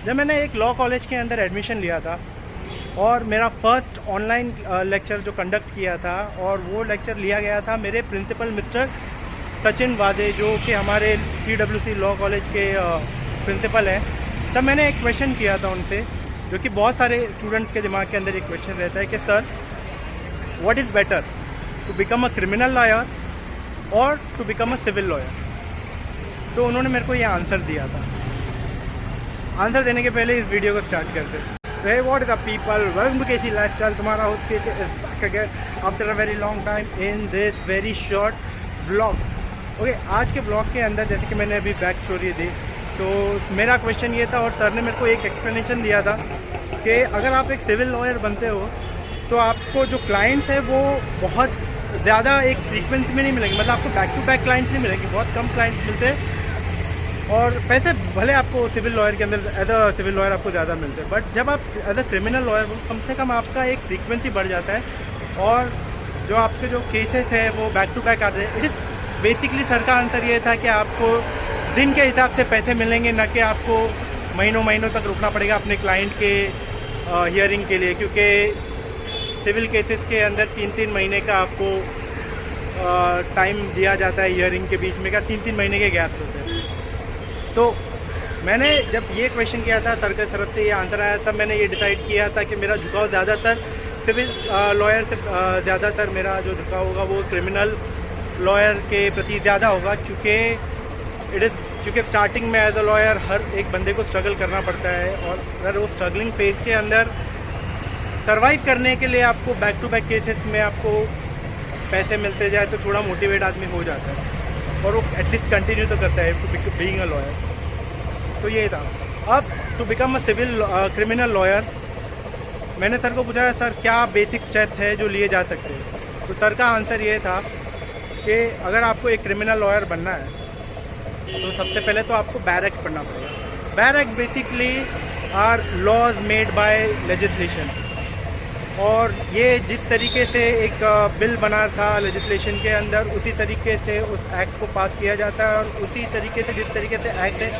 जब मैंने एक लॉ कॉलेज के अंदर एडमिशन लिया था और मेरा फर्स्ट ऑनलाइन लेक्चर जो कंडक्ट किया था, और वो लेक्चर लिया गया था मेरे प्रिंसिपल मिस्टर सचिन वादे, जो कि हमारे CWC लॉ कॉलेज के प्रिंसिपल हैं। तब मैंने एक क्वेश्चन किया था उनसे, जो कि बहुत सारे स्टूडेंट्स के दिमाग के अंदर एक क्वेश्चन रहता है कि sir, what is better, to become a criminal lawyer और to become a civil lawyer. तो उन्होंने मेरे को ये आंसर दिया था। आंसर देने के पहले इस वीडियो को स्टार्ट करते हैं। Hey, what is up people? Welcome to KC Lifestyle. तुम्हारा host KC is back again after a very long time in this very short vlog. Okay, आज के ब्लॉग के अंदर जैसे कि मैंने अभी बैक स्टोरी दी, तो मेरा क्वेश्चन ये था और सर ने मेरे को एक एक्सप्लेनेशन दिया था कि अगर आप एक सिविल लॉयर बनते हो तो आपको जो क्लाइंट्स है वो बहुत ज़्यादा एक फ्रीक्वेंसी में नहीं मिलेंगे, मतलब आपको बैक टू बैक क्लाइंट्स नहीं मिलेंगे, बहुत कम क्लाइंट्स मिलते हैं। और पैसे भले आपको सिविल लॉयर के अंदर एज अ सिविल लॉयर आपको ज़्यादा मिलते हैं, बट जब आप एज अ क्रिमिनल लॉयर कम से कम आपका एक फ्रीक्वेंसी बढ़ जाता है और जो आपके जो केसेस है वो बैक टू बैक आते हैं। इट इज़ बेसिकली सर का आंसर ये था कि आपको दिन के हिसाब से पैसे मिलेंगे, न कि आपको महीनों महीनों तक रुकना पड़ेगा अपने क्लाइंट के हियरिंग के लिए, क्योंकि सिविल केसेस के अंदर 3-3 महीने का आपको टाइम दिया जाता है हियरिंग के बीच में का, 3-3 महीने के गैप्स होते हैं। तो मैंने जब ये क्वेश्चन किया था, सर की तरफ से ये आंसर आया, सब मैंने ये डिसाइड किया था कि मेरा झुकाव ज़्यादातर सिविल लॉयर से ज़्यादातर मेरा जो झुकाव होगा वो क्रिमिनल लॉयर के प्रति ज़्यादा होगा, क्योंकि स्टार्टिंग में एज अ लॉयर हर एक बंदे को स्ट्रगल करना पड़ता है, और अगर वो स्ट्रगलिंग फेज के अंदर सर्वाइव करने के लिए आपको बैक टू बैक केसेस में आपको पैसे मिलते जाए तो थोड़ा मोटिवेट आदमी हो जाता है और वो एटलीस्ट कंटिन्यू तो करता है टू बीइंग अ लॉयर। तो ये था। अब to become a civil criminal lawyer, मैंने सर को पूछा सर क्या बेसिक स्टेप्स है जो लिए जा सकते हैं। तो सर का आंसर ये था कि अगर आपको एक क्रिमिनल लॉयर बनना है तो सबसे पहले तो आपको बैर एक्ट पढ़ना पड़ेगा। Bare act basically are laws made by legislation, और ये जिस तरीके से एक बिल बना था लेजिस्लेशन के अंदर, उसी तरीके से उस एक्ट को पास किया जाता है, और उसी तरीके से जिस तरीके से एक्ट है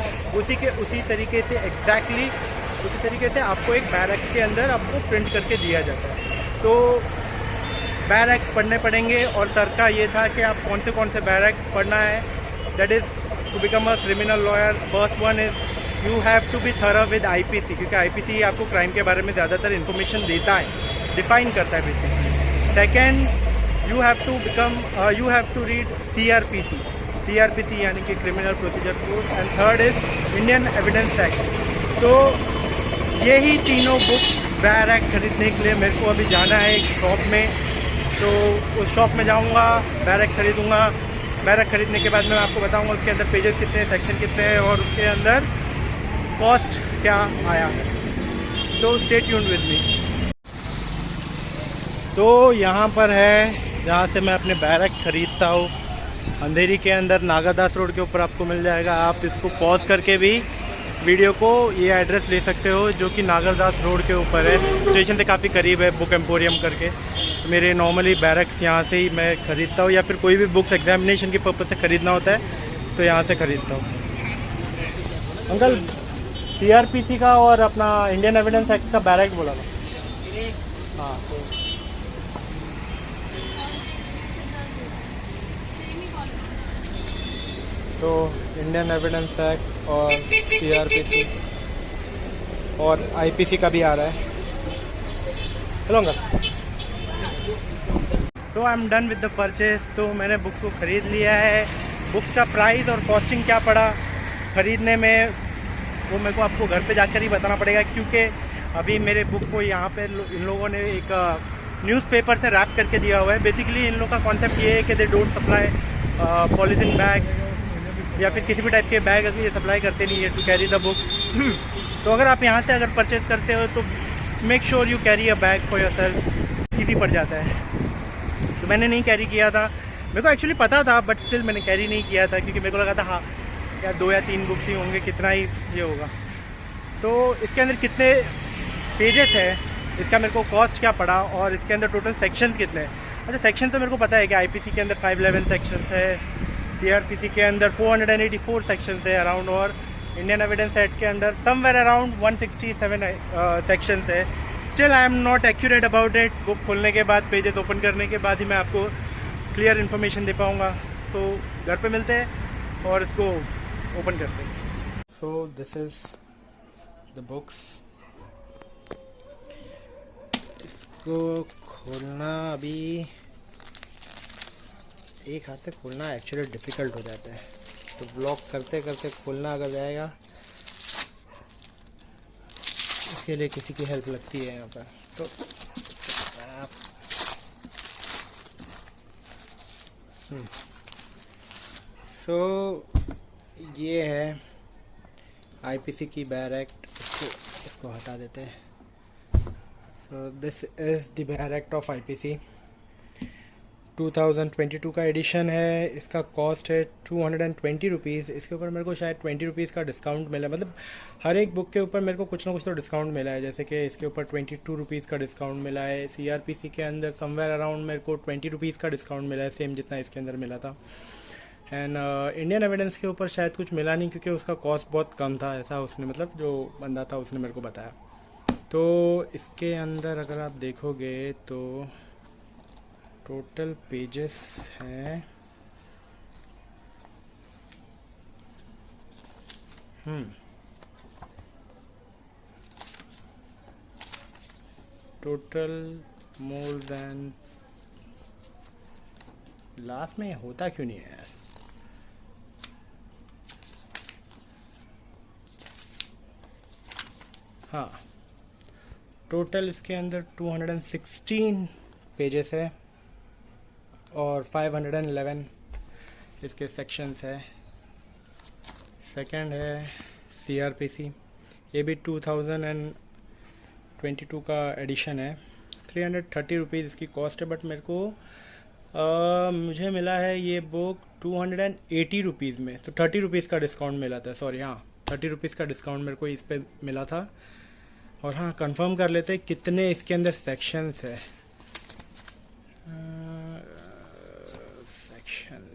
उसी तरीके से एग्जैक्टली उसी तरीके से आपको एक बैर एक्ट के अंदर आपको प्रिंट करके दिया जाता है। तो बैर एक्ट पढ़ने पड़ेंगे, और सर का ये था कि आप कौन से बैर एक्ट पढ़ना है। That is to become a criminal lawyer, first one is you have to be thorough with IPC, क्योंकि IPC आपको क्राइम के बारे में ज़्यादातर इन्फॉर्मेशन देता है, डिफाइन करता है basically. Second, you have to read CRPC यानी कि criminal procedure code, and third is Indian evidence act. तो यही तीनों बुक्स बैर एक्ट खरीदने के लिए मेरे को अभी जाना है एक शॉप में, तो उस शॉप में जाऊंगा, बैर एक्ट खरीदूँगा। बैर एक्ट खरीदने के बाद मैं आपको बताऊंगा उसके अंदर पेजेस कितने हैं, सेक्शन कितने हैं, और उसके अंदर कॉस्ट क्या आया है। तो स्टे ट्यून्ड विद मी। तो यहाँ पर है जहाँ से मैं अपने बैर एक्ट खरीदता हूँ, अंधेरी के अंदर नागादास रोड के ऊपर आपको मिल जाएगा। आप इसको पॉज करके भी वीडियो को ये एड्रेस ले सकते हो, जो कि नागादास रोड के ऊपर है, स्टेशन से काफ़ी करीब है, बुक एम्पोरियम करके। मेरे नॉर्मली बैरक्स यहाँ से ही मैं ख़रीदता हूँ, या फिर कोई भी बुक्स एग्जामिनेशन के पर्पज़ से ख़रीदना होता है तो यहाँ से ख़रीदता हूँ। अंकल, CRPC का और अपना इंडियन एविडेंस एक्ट का बैरक बोला था। हाँ, तो इंडियन एविडेंस एक्ट और CRPC और IPC का भी आ रहा है। चलो अंकल। तो I am done with the purchase. तो मैंने बुक्स को ख़रीद लिया है। बुक्स का प्राइस और कॉस्टिंग क्या पड़ा ख़रीदने में, वो मेरे को आपको घर पे जाकर ही बताना पड़ेगा, क्योंकि अभी मेरे बुक को यहाँ पे इन लोगों ने एक न्यूज़पेपर से रैप करके दिया हुआ है। बेसिकली इन लोगों का कॉन्सेप्ट ये है कि they don't supply polythene bag या फिर किसी भी टाइप के बैग अगर ये सप्लाई करते नहीं है टू कैरी द बुक। तो अगर आप यहाँ से अगर परचेज करते हो तो make sure you carry a bag for your self, easy पड़ जाता है। तो मैंने नहीं कैरी किया था, मेरे को एक्चुअली पता था, बट स्टिल मैंने कैरी नहीं किया था, क्योंकि मेरे को लगा था हाँ या 2 या 3 बुक्स ही होंगे, कितना ही ये होगा। तो इसके अंदर कितने पेजेस है, इसका मेरे को कॉस्ट क्या पड़ा, और इसके अंदर टोटल सेक्शन कितने हैं। अच्छा, सेक्शन तो मेरे को पता है कि IPC के अंदर 511 सेक्शन है, CRPC के अंदर 484 सेक्शन है अराउंड, और इंडियन एविडेंस एक्ट के अंदर समवेयर अराउंड 167 सेक्शंस है। Still I am not accurate about it. Book खोलने के बाद, पेजेस ओपन करने के बाद ही मैं आपको क्लियर इन्फॉर्मेशन दे पाऊँगा। तो घर पे मिलते हैं और इसको ओपन करते हैं। So this is the books. इसको खोलना अभी एक हाथ से खोलना एक्चुअली डिफ़िकल्ट हो जाता है, तो ब्लॉक करते करते खोलना अगर जाएगा, इसके लिए किसी की हेल्प लगती है यहाँ पर। तो ये है आईपीसी की बायर एक्ट। इसको हटा देते हैं। So this is the bare act of IPC. 2022 का एडिशन है। इसका कॉस्ट है 220 रुपीज़। इसके ऊपर मेरे को शायद 20 रुपीज़ का डिस्काउंट मिला, मतलब हर एक बुक के ऊपर मेरे को कुछ ना कुछ तो डिस्काउंट मिला है। जैसे कि इसके ऊपर 22 रुपीज़ का डिस्काउंट मिला है। सीआरपीसी के अंदर समवेयर अराउंड मेरे को 20 रुपीज़ का डिस्काउंट मिला है, सेम जितना इसके अंदर मिला था। एंड इंडियन एविडेंस के ऊपर शायद कुछ मिला नहीं, क्योंकि उसका कॉस्ट बहुत कम था, ऐसा उसने, मतलब जो बंदा था उसने मेरे को बताया। तो इसके अंदर अगर आप देखोगे तो टोटल पेजेस हैं टोटल मोर देन, लास्ट में होता क्यों नहीं है यार? हाँ, टोटल इसके अंदर 216 पेजेस है और 511 इसके सेक्शंस है। सेकंड है सीआरपीसी, ये भी 2022 का एडिशन है। 330 रुपीज़ इसकी कॉस्ट है, बट मेरे को मुझे मिला है ये बुक 280 रुपीज़ में, तो 30 रुपीज़ का डिस्काउंट मिला था। सॉरी, हाँ 30 रुपीज़ का डिस्काउंट मेरे को इस पे मिला था। और हाँ, कंफर्म कर लेते हैं कितने इसके अंदर सेक्शंस है। सेक्शन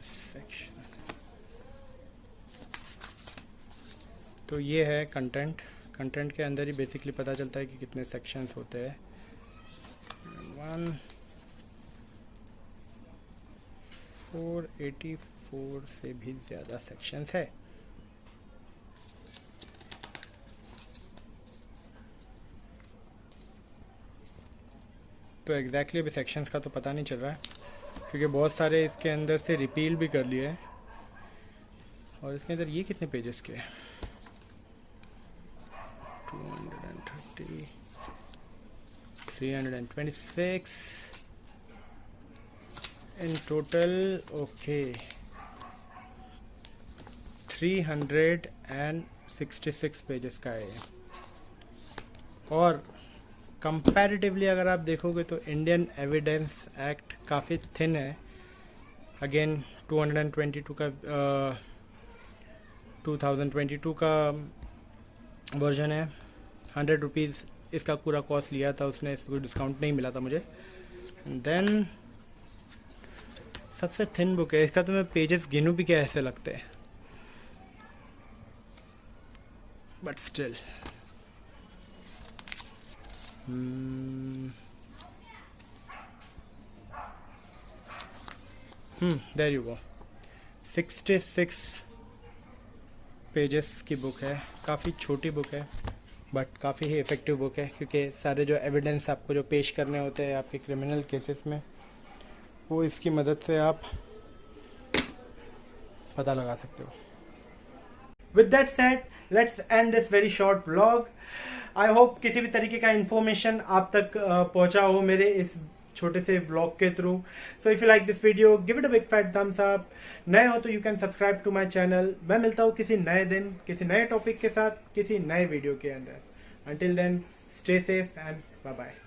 तो ये है कंटेंट के अंदर ही बेसिकली पता चलता है कि कितने सेक्शंस होते हैं। 484 से भी ज़्यादा सेक्शंस है। तो एग्जैक्टली अभी सेक्शंस का तो पता नहीं चल रहा है, क्योंकि बहुत सारे इसके अंदर से रिपील भी कर लिए हैं। और इसके अंदर ये कितने पेजेस के? 230, 326 इन टोटल। ओके, 366 पेजेस का है। और कंपैरेटिवली अगर आप देखोगे तो इंडियन एविडेंस एक्ट काफ़ी थिन है। अगेन 2022 का वर्जन है। 100 रुपीज़ इसका पूरा कॉस्ट लिया था उसने, इसमें कोई डिस्काउंट नहीं मिला था मुझे। देन सबसे थिन बुक है। इसका तो मैं पेजेस गिनूं भी क्या ऐसे लगते हैं, but still there you go. 66 pages की बुक है। काफ़ी छोटी बुक है, बट काफ़ी ही इफ़ेक्टिव बुक है, क्योंकि सारे जो एविडेंस आपको जो पेश करने होते हैं आपके क्रिमिनल केसेस में, वो इसकी मदद से आप पता लगा सकते हो। With that said, let's end this very short vlog. I hope किसी भी तरीके का इन्फॉर्मेशन आप तक पहुंचा हो मेरे इस छोटे से व्लॉग के through. So if you like this video, give it a big fat thumbs up. नए हो तो you can subscribe to my channel. मैं मिलता हूँ किसी नए दिन, किसी नए टॉपिक के साथ, किसी नए वीडियो के अंदर। Until then, stay safe and bye bye.